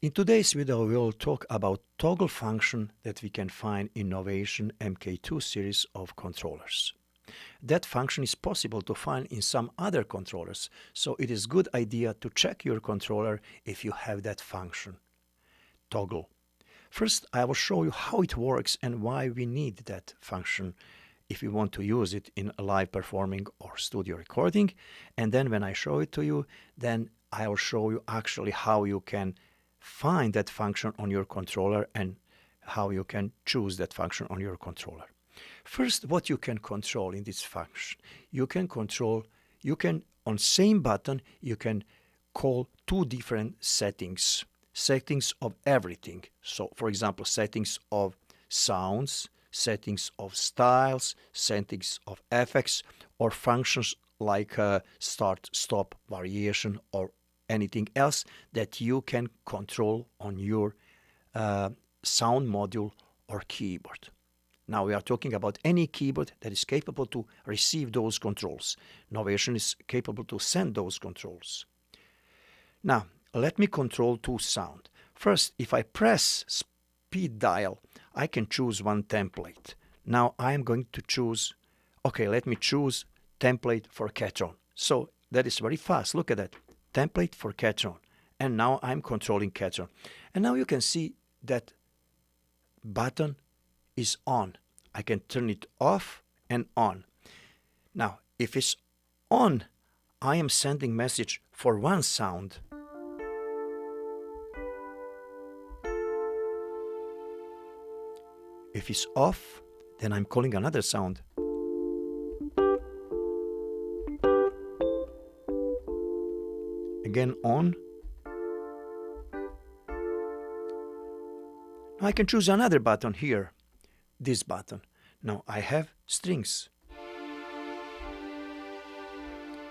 In today's video, we will talk about toggle function that we can find in Novation MK2 series of controllers. That function is possible to find in some other controllers, so it is a good idea to check your controller if you have that function, toggle. First, I will show you how it works and why we need that function if you want to use it in a live performing or studio recording. And then when I show it to you, then I will show you actually how you can find that function on your controller and how you can choose that function on your controller. First, what you can control in this function. On same button, you can call two different settings of everything. So, for example, settings of sounds, settings of styles, settings of effects, or functions like start, stop, variation, or anything else that you can control on your sound module or keyboard. Now we are talking about any keyboard that is capable to receive those controls. Novation is capable to send those controls. Now let me control two sound. First, if I press speed dial, I can choose one template. Now I am going to choose, let me choose template for catch-on. So that is very fast. Look at that. Template for catch-on. And now I'm controlling catch-on. And now you can see that button is on. I can turn it off and on. Now, if it's on, I am sending message for one sound. If it's off, then I'm calling another sound. Again on. Now I can choose another button here, this button. Now I have strings.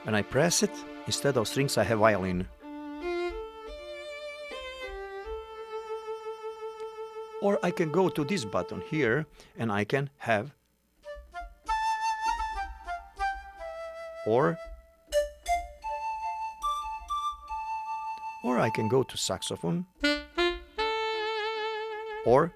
When I press it, instead of strings I have violin. Or I can go to this button here and I can have or I can go to saxophone or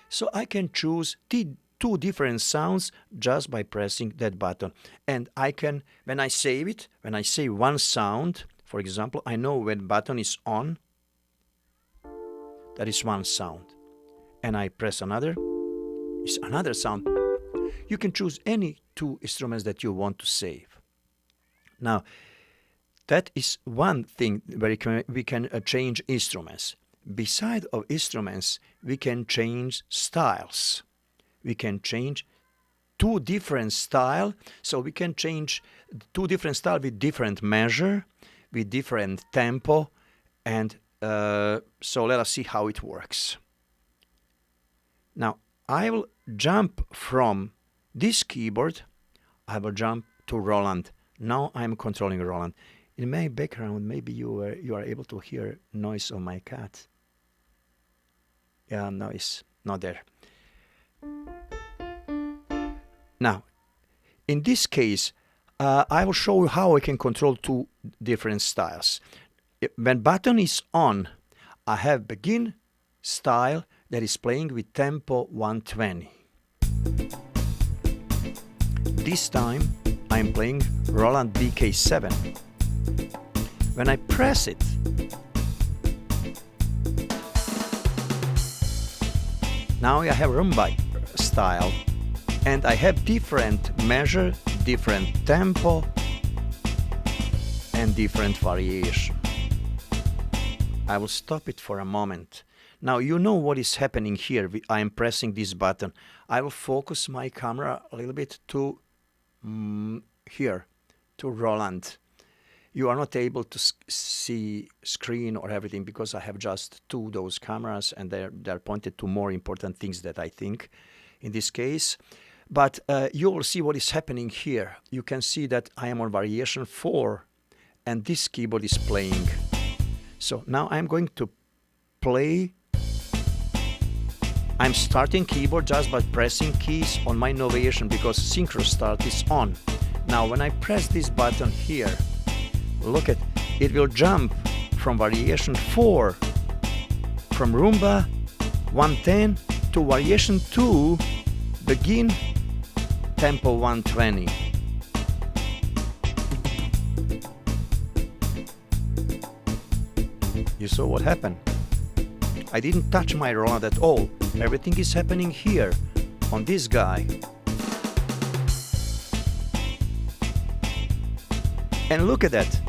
so I can choose two different sounds just by pressing that button. And I can, when I save it, when I save one sound, for example, I know when button is on, that is one sound. And I press another, it's another sound. You can choose any two instruments that you want to save. Now, that is one thing where we can change instruments. Beside of instruments, we can change styles. We can change two different styles. So we can change two different styles with different measure, with different tempo. And so let us see how it works. Now, I will jump from this keyboard, I will jump to Roland. Now I'm controlling Roland. In my background, maybe you are able to hear noise of my cat. Yeah, no, it's not there. Now, in this case, I will show you how I can control two different styles. When button is on, I have begin style that is playing with tempo 120. This time I am playing Roland BK7. When I press it, now I have rumba style and I have different measure, different tempo and different variation. I will stop it for a moment. Now you know what is happening here. I am pressing this button. I will focus my camera a little bit to here, to Roland. You are not able to see screen or everything because I have just two those cameras and they're pointed to more important things that I think in this case. But you will see what is happening here. You can see that I am on variation 4 and this keyboard is playing. So now I'm going to play. I'm starting keyboard just by pressing keys on my Novation because synchro start is on. Now when I press this button here, look at it will jump from variation 4 from rumba 110 to variation 2 begin tempo 120. You saw what happened? I didn't touch my Roland at all. Everything is happening here on this guy. And look at that.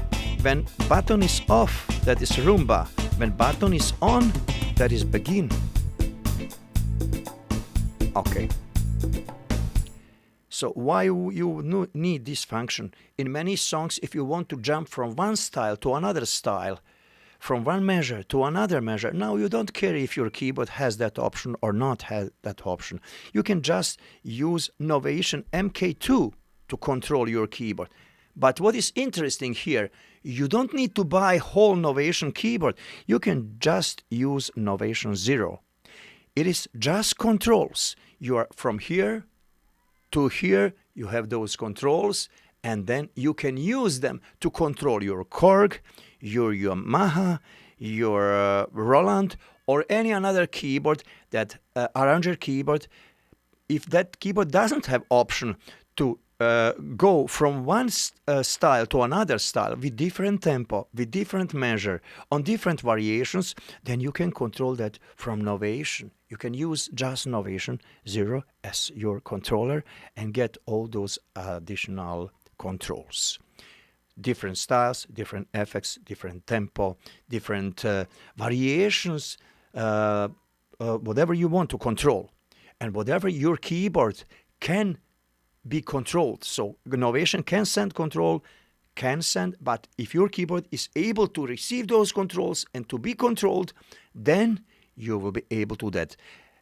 When button is off, that is rumba. When button is on, that is begin. Okay. So why you need this function? In many songs, if you want to jump from one style to another style, from one measure to another measure, now you don't care if your keyboard has that option or not has that option. You can just use Novation MK2 to control your keyboard. But what is interesting here, you don't need to buy whole Novation keyboard. You can just use Novation 0. It is just controls. You are from here to here, you have those controls, and then you can use them to control your Korg, your Yamaha, your Roland, or any another keyboard, that arranger keyboard. If that keyboard doesn't have option to go from one style to another style with different tempo, with different measure, on different variations, then you can control that from Novation. You can use just Novation 0 as your controller and get all those additional controls. Different styles, different effects, different tempo, different variations, whatever you want to control. And whatever your keyboard can be controlled. So Novation can send control, but if your keyboard is able to receive those controls and to be controlled, then you will be able to do that.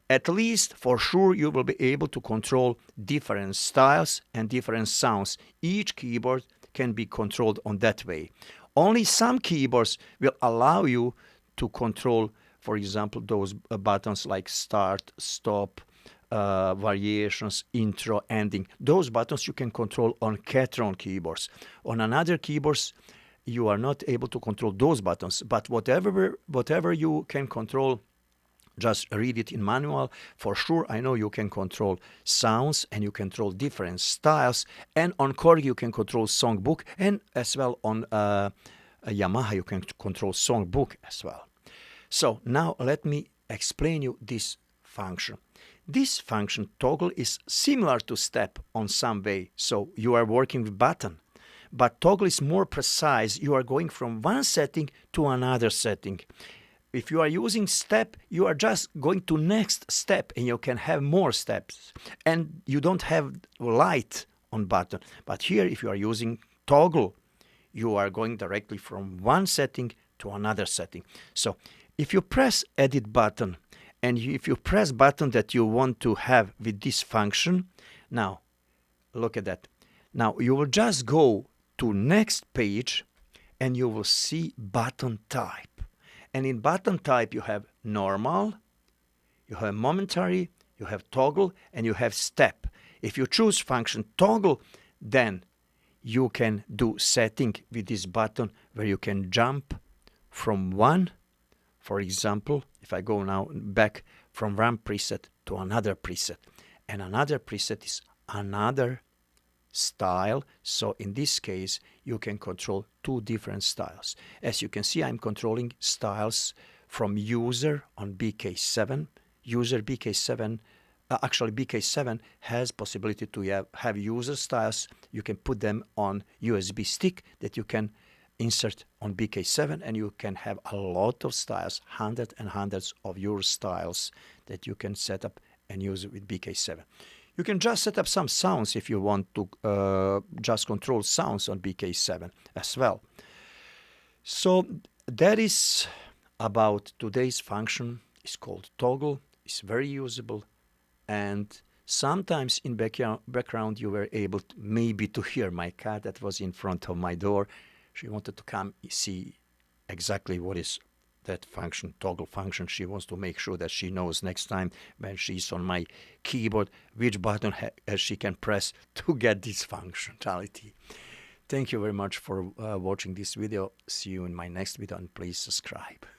At least for sure you will be able to control different styles and different sounds. Each keyboard can be controlled on that way. Only some keyboards will allow you to control, for example, those buttons like start, stop, variations, intro, ending. Those buttons you can control on Catron keyboards. On another keyboards, you are not able to control those buttons. But whatever you can control, just read it in manual. For sure, I know you can control sounds and you can control different styles. And on Korg, you can control songbook. And as well on Yamaha, you can control songbook as well. So now let me explain you this function. This function toggle is similar to step on some way. So you are working with button. But toggle is more precise. You are going from one setting to another setting. If you are using step, you are just going to next step and you can have more steps. And you don't have light on button. But here, if you are using toggle, you are going directly from one setting to another setting. So if you press edit button, and if you press button that you want to have with this function, now look at that. Now you will just go to next page and you will see button type. And in button type you have normal, you have momentary, you have toggle, and you have step. If you choose function toggle, then you can do setting with this button where you can jump from one. For example, if I go now back from one preset to another preset, and another preset is another style. So in this case, you can control two different styles. As you can see, I'm controlling styles from user on BK7. User BK7, actually BK7 has possibility to have user styles. You can put them on USB stick that you can insert on BK7, and you can have a lot of styles, hundreds and hundreds of your styles that you can set up and use with BK7. You can just set up some sounds if you want to just control sounds on BK7 as well. So that is about today's function. It's called toggle. It's very usable, and sometimes in background you were able to, maybe to hear my cat that was in front of my door. She wanted to come see exactly what is that function, toggle function. She wants to make sure that she knows next time when she's on my keyboard which button she can press to get this functionality. Thank you very much for watching this video. See you in my next video, and please subscribe.